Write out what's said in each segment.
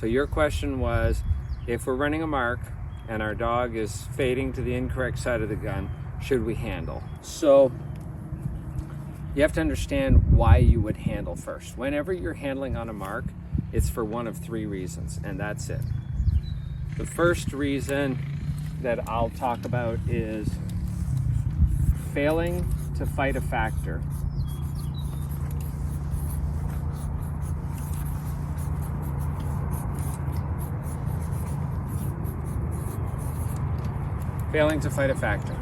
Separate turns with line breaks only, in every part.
So your question was, if we're running a mark and our dog is fading to the incorrect side of the gun, should we handle? So you have to understand why you would handle first. Whenever you're handling on a mark, it's for one of three reasons, and that's it. The first reason that I'll talk about is failing to fight a factor. Failing to fight a factor.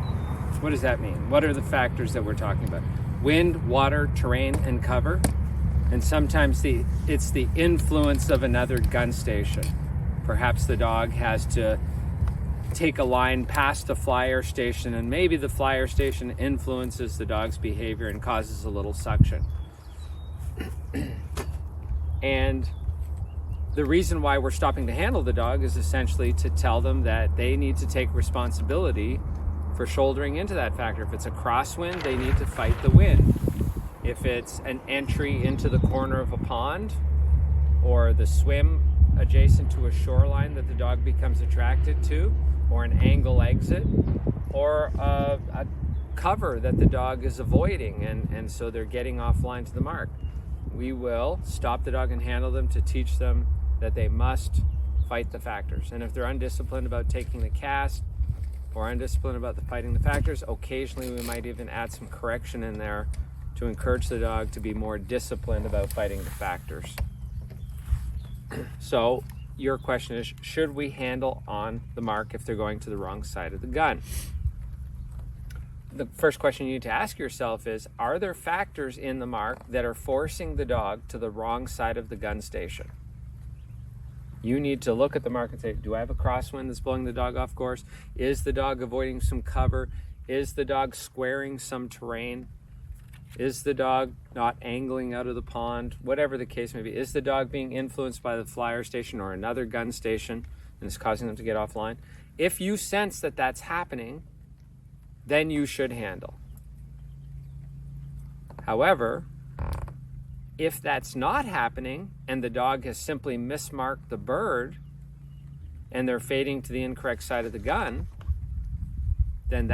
What does that mean? What are the factors that we're talking about? Wind, water, terrain, and cover. And sometimes it's the influence of another gun station. Perhaps the dog has to take a line past a flyer station, and maybe the flyer station influences the dog's behavior and causes a little suction. And the reason why we're stopping to handle the dog is essentially to tell them that they need to take responsibility for shouldering into that factor. If it's a crosswind, they need to fight the wind. If it's an entry into the corner of a pond, or the swim adjacent to a shoreline that the dog becomes attracted to, or an angle exit, or a cover that the dog is avoiding, and so they're getting offline to the mark, we will stop the dog and handle them to teach them that they must fight the factors. And if they're undisciplined about taking the cast, or undisciplined about fighting the factors, occasionally we might even add some correction in there to encourage the dog to be more disciplined about fighting the factors. So your question is, should we handle on the mark if they're going to the wrong side of the gun? The first question you need to ask yourself is, are there factors in the mark that are forcing the dog to the wrong side of the gun station? You need to look at the mark and say, do I have a crosswind that's blowing the dog off course? Is the dog avoiding some cover? Is the dog squaring some terrain? Is the dog not angling out of the pond? Whatever the case may be. Is the dog being influenced by the flyer station or another gun station and is causing them to get offline? If you sense that that's happening, then you should handle. However, if that's not happening and the dog has simply mismarked the bird and they're fading to the incorrect side of the gun, then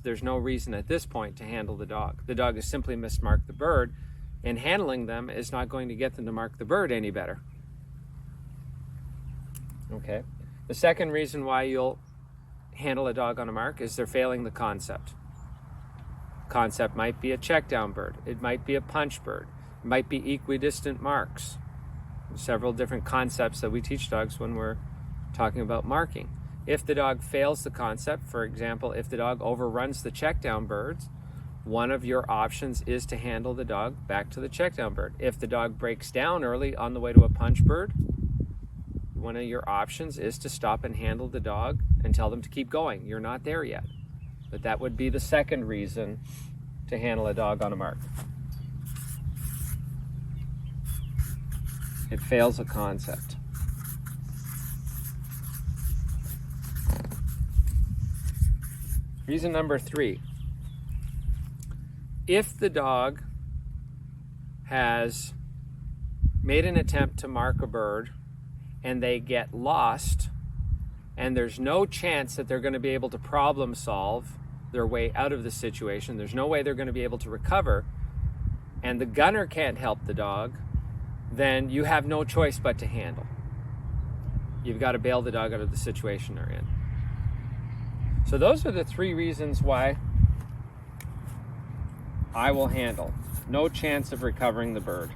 there's no reason at this point to handle the dog. The dog has simply mismarked the bird, and handling them is not going to get them to mark the bird any better. Okay. The second reason why you'll handle a dog on a mark is they're failing the concept. Concept might be a check down bird. It might be a punch bird. It might be equidistant marks. Several different concepts that we teach dogs when we're talking about marking. If the dog fails the concept, for example, if the dog overruns the check down birds, one of your options is to handle the dog back to the check down bird. If the dog breaks down early on the way to a punch bird, one of your options is to stop and handle the dog and tell them to keep going. You're not there yet. But that would be the second reason to handle a dog on a mark. It fails a concept. Reason number 3. If the dog has made an attempt to mark a bird and they get lost, and there's no chance that they're going to be able to problem solve their way out of the situation, there's no way they're going to be able to recover, and the gunner can't help the dog, then you have no choice but to handle. You've got to bail the dog out of the situation they're in. So those are the 3 reasons why I will handle. No chance of recovering the bird.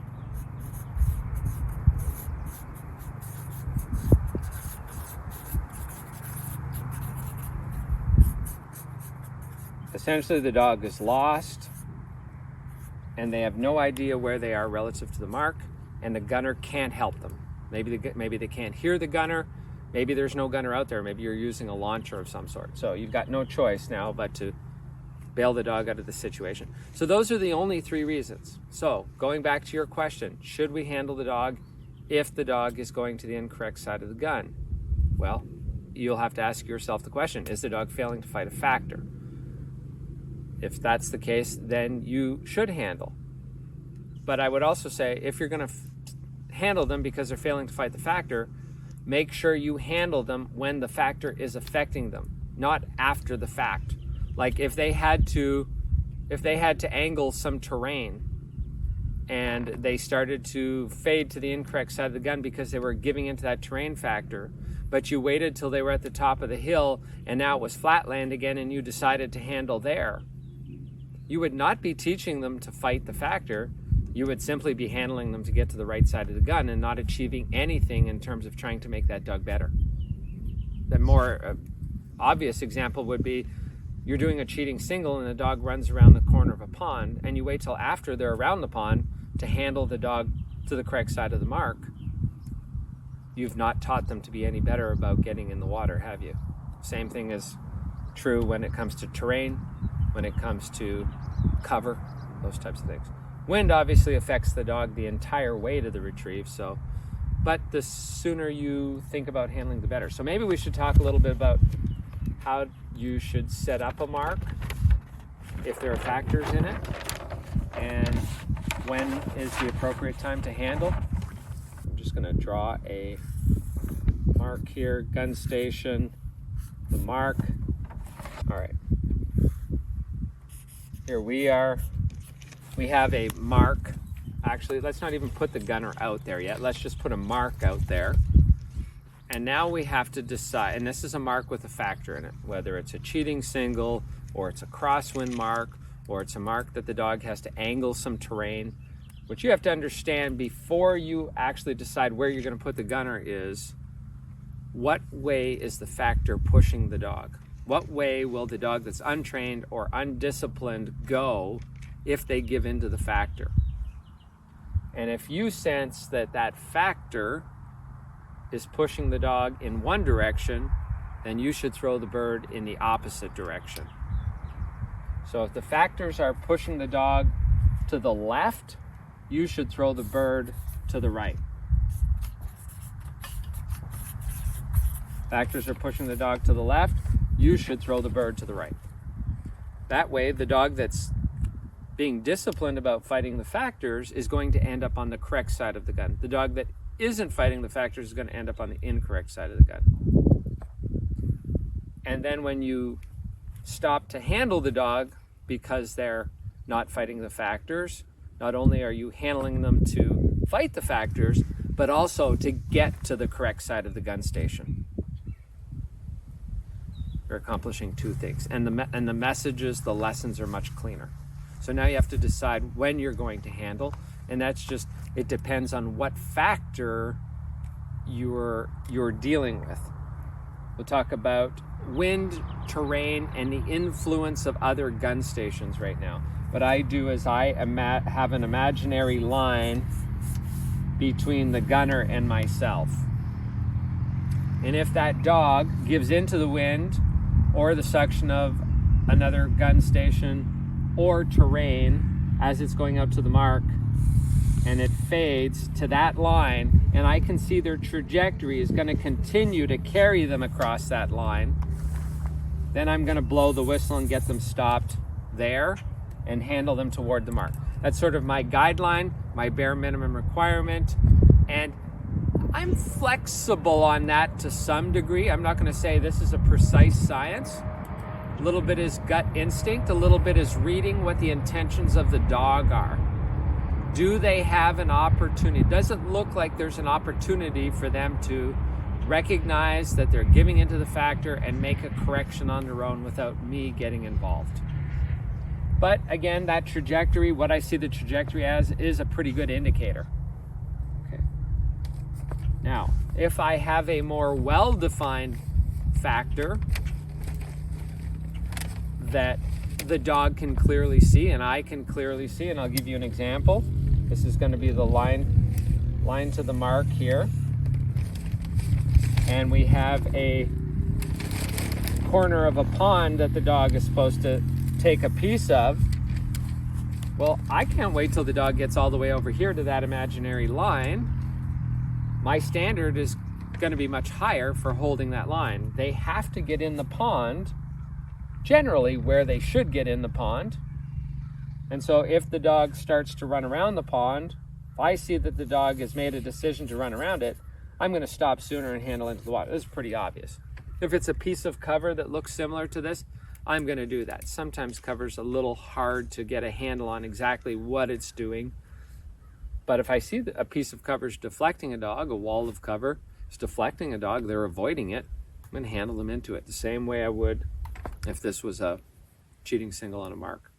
Essentially, the dog is lost and they have no idea where they are relative to the mark, and the gunner can't help them. Maybe they can't hear the gunner. Maybe there's no gunner out there. Maybe you're using a launcher of some sort. So you've got no choice now but to bail the dog out of the situation. So those are the only 3 reasons. So going back to your question, should we handle the dog if the dog is going to the incorrect side of the gun? Well, you'll have to ask yourself the question, is the dog failing to fight a factor? If that's the case, then you should handle. But I would also say, if you're going to handle them because they're failing to fight the factor, make sure you handle them when the factor is affecting them, not after the fact. Like if they had to angle some terrain and they started to fade to the incorrect side of the gun because they were giving into that terrain factor, but you waited till they were at the top of the hill and now it was flat land again and you decided to handle there, you would not be teaching them to fight the factor. You would simply be handling them to get to the right side of the gun and not achieving anything in terms of trying to make that dog better. The more obvious example would be you're doing a cheating single and the dog runs around the corner of a pond and you wait till after they're around the pond to handle the dog to the correct side of the mark. You've not taught them to be any better about getting in the water, have you? Same thing is true when it comes to terrain, when it comes to cover, those types of things. Wind obviously affects the dog the entire way to the retrieve, but the sooner you think about handling, the better. So maybe we should talk a little bit about how you should set up a mark if there are factors in it, and when is the appropriate time to handle. I'm just going to draw a mark here, gun station, the mark. All right. Here we are. We have a mark. Actually, let's not even put the gunner out there yet. Let's just put a mark out there. And now we have to decide, and this is a mark with a factor in it, whether it's a cheating single, or it's a crosswind mark, or it's a mark that the dog has to angle some terrain. What you have to understand before you actually decide where you're going to put the gunner is, what way is the factor pushing the dog? What way will the dog that's untrained or undisciplined go if they give in to the factor? And if you sense that that factor is pushing the dog in one direction, then you should throw the bird in the opposite direction. So if the factors are pushing the dog to the left, you should throw the bird to the right. Factors are pushing the dog to the left, you should throw the bird to the right. That way, the dog that's being disciplined about fighting the factors is going to end up on the correct side of the gun. The dog that isn't fighting the factors is going to end up on the incorrect side of the gun. And then when you stop to handle the dog because they're not fighting the factors, not only are you handling them to fight the factors, but also to get to the correct side of the gun station. You're accomplishing two things. And the messages, the lessons are much cleaner. So now you have to decide when you're going to handle, and that's just, it depends on what factor you're dealing with. We'll talk about wind, terrain, and the influence of other gun stations right now. What I do is I have an imaginary line between the gunner and myself. And if that dog gives into the wind or the suction of another gun station or terrain as it's going out to the mark, and it fades to that line, and I can see their trajectory is going to continue to carry them across that line, then I'm going to blow the whistle and get them stopped there and handle them toward the mark. That's sort of my guideline, my bare minimum requirement, and I'm flexible on that to some degree. I'm not going to say this is a precise science. A little bit is gut instinct, a little bit is reading what the intentions of the dog are. Do they have an opportunity? Does it look like there's an opportunity for them to recognize that they're giving into the factor and make a correction on their own without me getting involved? But again, that trajectory, what I see the trajectory as, is a pretty good indicator. Okay. Now, if I have a more well-defined factor that the dog can clearly see and I can clearly see, and I'll give you an example. This is going to be the line to the mark here. And we have a corner of a pond that the dog is supposed to take a piece of. Well, I can't wait till the dog gets all the way over here to that imaginary line. My standard is going to be much higher for holding that line. They have to get in the pond generally where they should get in the pond. And so if the dog starts to run around the pond, if I see that the dog has made a decision to run around it, I'm going to stop sooner and handle into the water. This is pretty obvious. If it's a piece of cover that looks similar to this, I'm going to do that. Sometimes cover's a little hard to get a handle on exactly what it's doing. But if I see that a piece of cover is deflecting a dog, a wall of cover is deflecting a dog, they're avoiding it, I'm going to handle them into it the same way I would if this was a cheating single on a mark.